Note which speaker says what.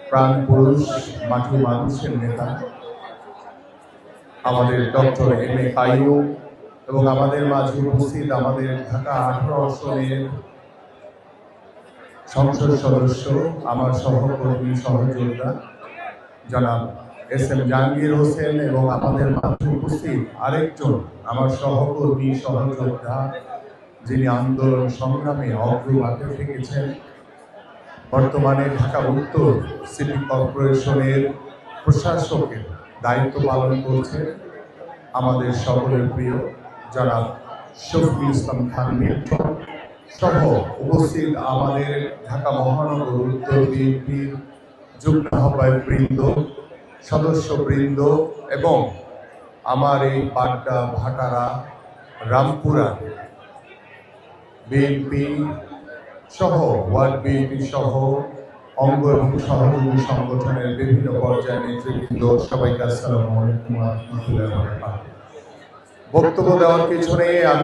Speaker 1: প্রাণ পুরুষ, মাটির মানুষের নেতা আমাদের ডক্টর এম.এ. কাইয়ুম এবং আমাদের মাঝে উপস্থিত আমাদের ঢাকা 18 আসনের সংসদ সদস্য, আমার সহকর্মী সহযোদ্ধা জনাব এস.এম. জাহাঙ্গীর হোসেন এবং আমাদের মাঝে উপস্থিত আরেকজন আমার সহকর্মী সহযোদ্ধা যিনি আন্দোলন সংগ্রামে অগ্রভাগে থেকেছেন, বর্তমানে ঢাকা উত্তর সিটি কর্পোরেশনের প্রশাসকের দায়িত্ব পালন করছেন আমাদের সকলের প্রিয় জনাব শফিকুল ইসলাম খান মিল্টন সহ উপস্থিত আমাদের ঢাকা মহানগর উত্তর বিএনপির যুগ্ম আহ্বায়ক বৃন্দ, সদস্যবৃন্দ এবং আমার এই পাড্ডা, ভাটারা, রামপুরা বিএনপি সহ ওয়ার্ড বিএনপি সহ অঙ্গ এবং সহযোগী সংগঠনের বিভিন্ন পর্যায়ের নেতৃবৃন্দ, সবাইকে আসসালামু আলাইকুম ওয়া রাহমাতুল্লাহি ওয়া বারাকাতুহু। বক্তব্য দেওয়ার পিছনে